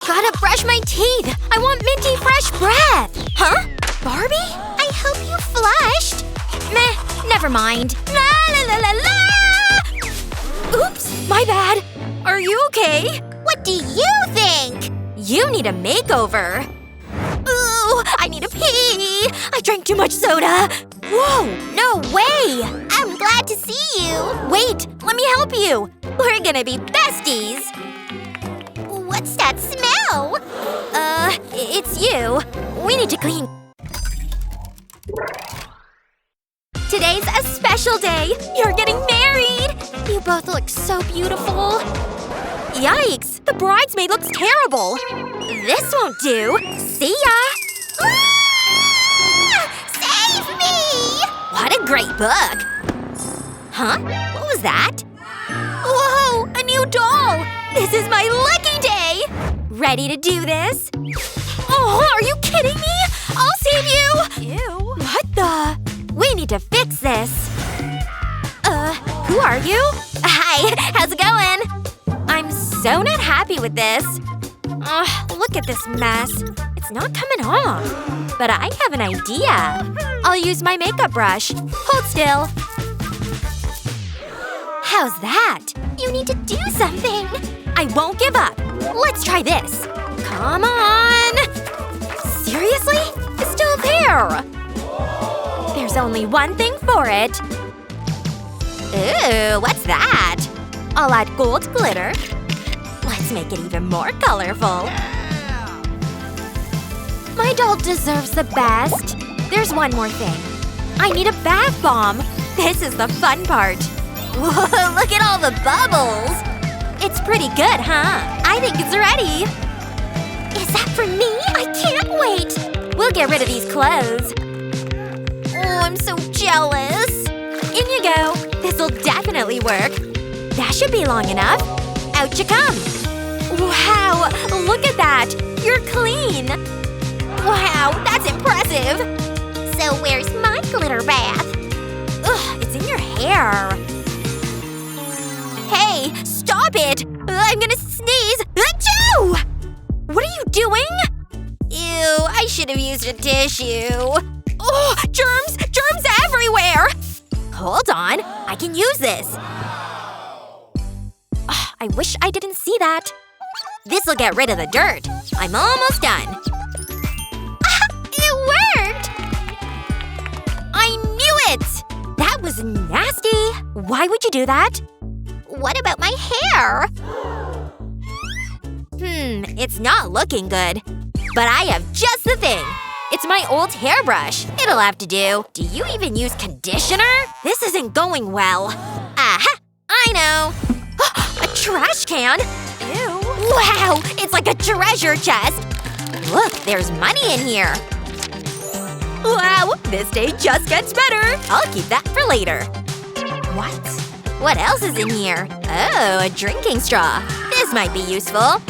Gotta brush my teeth. I want minty fresh breath. Huh? Barbie? I hope you flushed. Meh, never mind. La la la la la! Oops, my bad. Are you okay? What do you think? You need a makeover. Ooh, I need a pee. I drank too much soda. Whoa, no way. I'm glad to see you. Wait, let me help you. We're gonna be besties. What's that smell? It's you. We need to clean. Today's a special day. You're getting married. You both look so beautiful. Yikes, the bridesmaid looks terrible. This won't do. See ya. Save me! What a great book. Huh? What was that? Whoa, a new doll. This is my lucky day. Ready to do this? Oh, are you kidding me? I'll save you. Ew. What the? We need to fix this. Who are you? Hi, how's it going? I'm so not happy with this. Look at this mess. It's not coming off. But I have an idea. I'll use my makeup brush. Hold still. How's that? You need to do something. I won't give up. Let's try this. Come on. Seriously? It's still there. There's only one thing for it. Ooh, what's that? I'll add gold glitter. Let's make it even more colorful. My doll deserves the best. There's one more thing. I need a bath bomb. This is the fun part. Whoa, look at all the bubbles. It's pretty good, huh? I think it's ready. Is that for me? I can't wait. We'll get rid of these clothes. Oh, I'm so jealous. In you go. This'll definitely work. That should be long enough. Out you come. Wow, look at that. You're clean. Wow, that's impressive. So where's my glitter bath? Ugh, it's in your hair. Hey, stop it! I'm gonna sneeze. Achoo! What are you doing? Ew, I should have used a tissue. Oh, germs! Germs everywhere! Hold on, I can use this. I wish I didn't see that. This'll get rid of the dirt. I'm almost done. It worked! I knew it! That was nasty. Why would you do that? What about my hair? It's not looking good. But I have just the thing. It's my old hairbrush. It'll have to do. Do you even use conditioner? This isn't going well. Aha! I know. A trash can? Ew. Wow! It's like a treasure chest! Look, there's money in here. Wow! This day just gets better! I'll keep that for later. What? What else is in here? Oh, a drinking straw. This might be useful.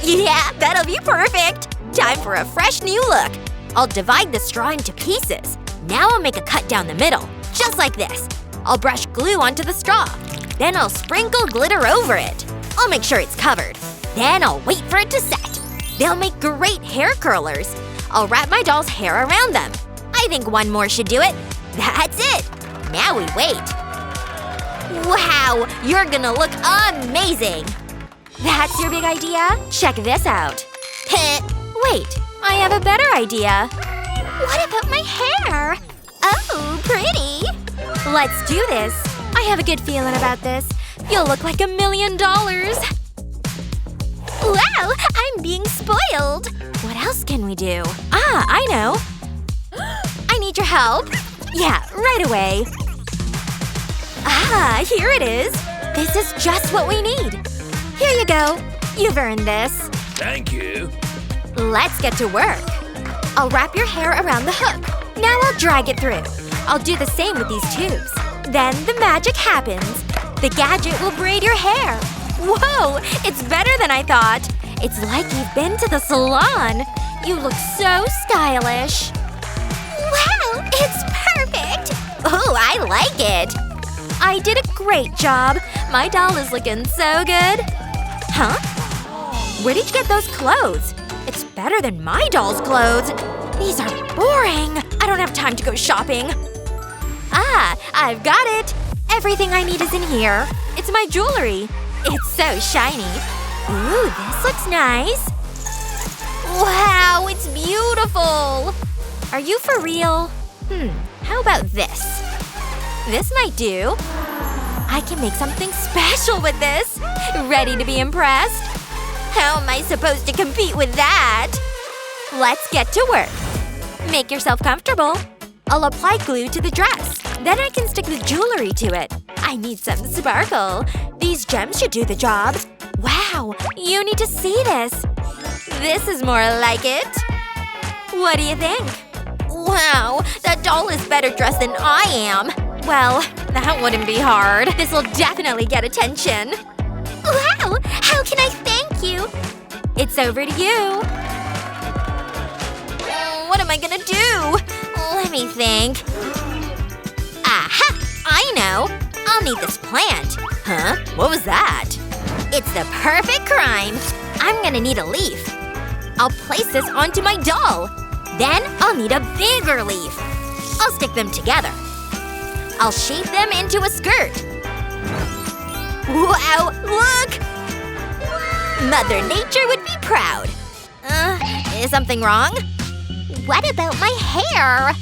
Yeah, that'll be perfect! Time for a fresh new look. I'll divide the straw into pieces. Now I'll make a cut down the middle. Just like this. I'll brush glue onto the straw. Then I'll sprinkle glitter over it. I'll make sure it's covered. Then I'll wait for it to set. They'll make great hair curlers. I'll wrap my doll's hair around them. I think one more should do it. That's it! Now we wait. Wow! You're gonna look amazing! That's your big idea? Check this out. Wait, I have a better idea. What about my hair? Oh, pretty! Let's do this. I have a good feeling about this. You'll look like $1 million. Wow! I'm being spoiled! What else can we do? I know! I need your help. Yeah, right away. Here it is. This is just what we need. Here you go. You've earned this. Thank you. Let's get to work. I'll wrap your hair around the hook. Now I'll drag it through. I'll do the same with these tubes. Then the magic happens. The gadget will braid your hair. Whoa! It's better than I thought. It's like you've been to the salon. You look so stylish. Wow! It's perfect! Oh, I like it! I did a great job. My doll is looking so good. Huh? Where did you get those clothes? It's better than my doll's clothes. These are boring. I don't have time to go shopping. Ah, I've got it. Everything I need is in here. It's my jewelry. It's so shiny. Ooh, this looks nice. Wow, it's beautiful. Are you for real? How about this? This might do. I can make something special with this. Ready to be impressed? How am I supposed to compete with that? Let's get to work. Make yourself comfortable. I'll apply glue to the dress. Then I can stick the jewelry to it. I need some sparkle. These gems should do the job. Wow, you need to see this. This is more like it. What do you think? Wow, that doll is better dressed than I am. Well, that wouldn't be hard. This will definitely get attention. Wow, how can I thank you? It's over to you. What am I gonna do? Let me think. Aha! I know! I'll need this plant. Huh? What was that? It's the perfect crime. I'm gonna need a leaf. I'll place this onto my doll. Then I'll need a bigger leaf. I'll stick them together. I'll shape them into a skirt. Wow, look! Mother Nature would be proud. Is something wrong? What about my hair?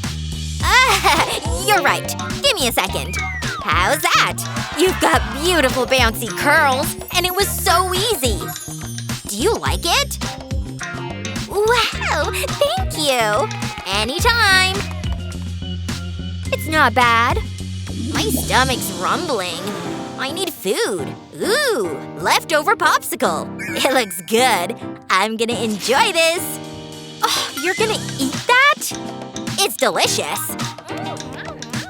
You're right. Give me a second. How's that? You've got beautiful bouncy curls, and it was so easy. Do you like it? Wow, thank you. Anytime. It's not bad. My stomach's rumbling. I need food. Ooh, leftover popsicle. It looks good. I'm gonna enjoy this. Oh, you're gonna eat that? It's delicious.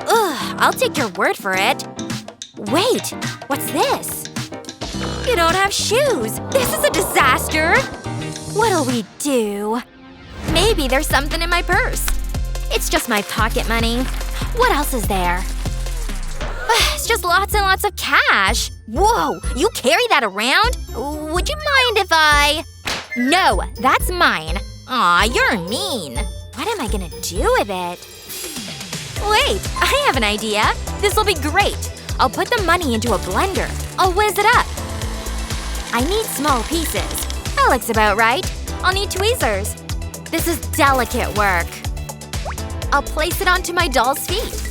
Ugh, I'll take your word for it. Wait, what's this? You don't have shoes. This is a disaster. What'll we do? Maybe there's something in my purse. It's just my pocket money. What else is there? It's just lots and lots of cash. Whoa, you carry that around? Would you mind if I… No, that's mine. Aw, you're mean. What am I gonna do with it? Wait, I have an idea. This'll be great. I'll put the money into a blender. I'll whiz it up. I need small pieces. That looks about right. I'll need tweezers. This is delicate work. I'll place it onto my doll's feet.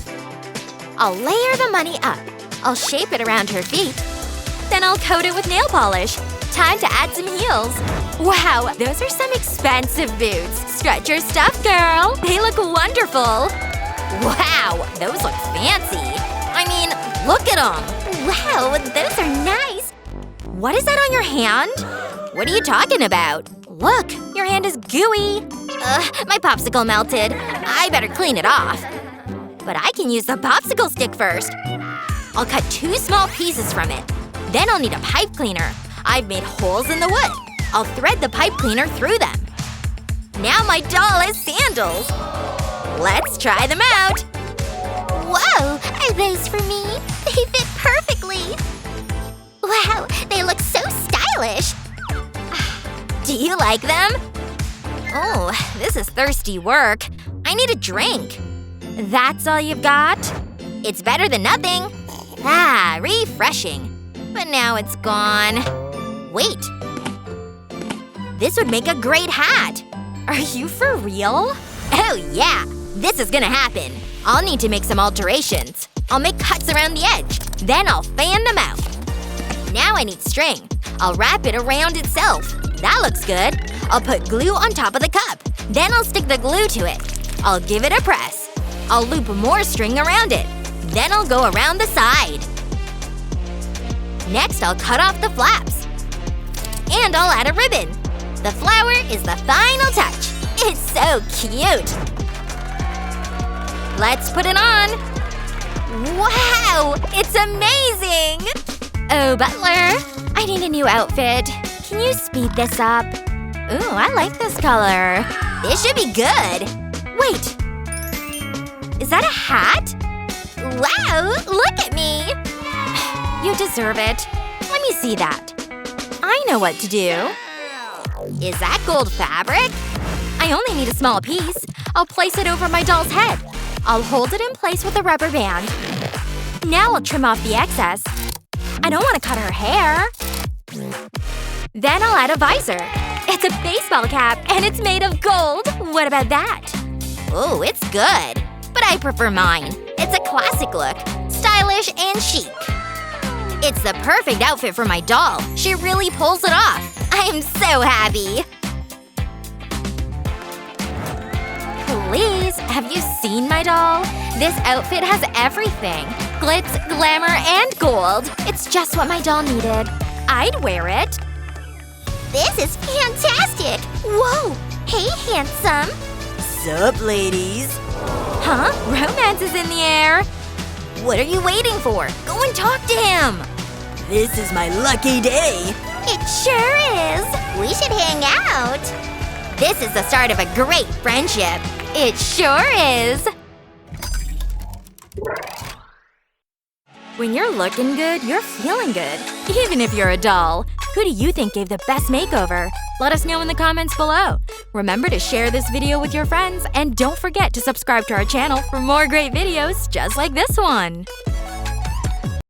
I'll layer the money up. I'll shape it around her feet. Then I'll coat it with nail polish. Time to add some heels. Wow, those are some expensive boots. Stretch your stuff, girl. They look wonderful. Wow, those look fancy. I mean, look at them. Wow, those are nice. What is that on your hand? What are you talking about? Look, your hand is gooey. My popsicle melted. I better clean it off. But I can use the popsicle stick first. I'll cut 2 small pieces from it. Then I'll need a pipe cleaner. I've made holes in the wood. I'll thread the pipe cleaner through them. Now my doll has sandals. Let's try them out. Whoa, are those for me? They fit perfectly. Wow, they look so stylish. Do you like them? Oh, this is thirsty work. I need a drink. That's all you've got? It's better than nothing. Ah, refreshing. But now it's gone. Wait. This would make a great hat. Are you for real? Oh yeah, this is gonna happen. I'll need to make some alterations. I'll make cuts around the edge. Then I'll fan them out. Now I need string. I'll wrap it around itself. That looks good. I'll put glue on top of the cup. Then I'll stick the glue to it. I'll give it a press. I'll loop more string around it. Then I'll go around the side. Next, I'll cut off the flaps. And I'll add a ribbon. The flower is the final touch. It's so cute. Let's put it on. Wow! It's amazing! Oh, butler. I need a new outfit. Can you speed this up? Ooh, I like this color. This should be good. Wait. Is that a hat? Wow! Look at me! You deserve it. Let me see that. I know what to do. Is that gold fabric? I only need a small piece. I'll place it over my doll's head. I'll hold it in place with a rubber band. Now I'll trim off the excess. I don't want to cut her hair. Then I'll add a visor. It's a baseball cap and it's made of gold. What about that? Oh, it's good. But I prefer mine. It's a classic look. Stylish and chic. It's the perfect outfit for my doll. She really pulls it off. I'm so happy. Please, have you seen my doll? This outfit has everything. Glitz, glamour, and gold. It's just what my doll needed. I'd wear it. This is fantastic! Whoa! Hey, handsome! Sup, ladies? Huh? Romance is in the air. What are you waiting for? Go and talk to him! This is my lucky day. It sure is. We should hang out. This is the start of a great friendship. It sure is. When you're looking good, you're feeling good. Even if you're a doll. Who do you think gave the best makeover? Let us know in the comments below. Remember to share this video with your friends and don't forget to subscribe to our channel for more great videos just like this one.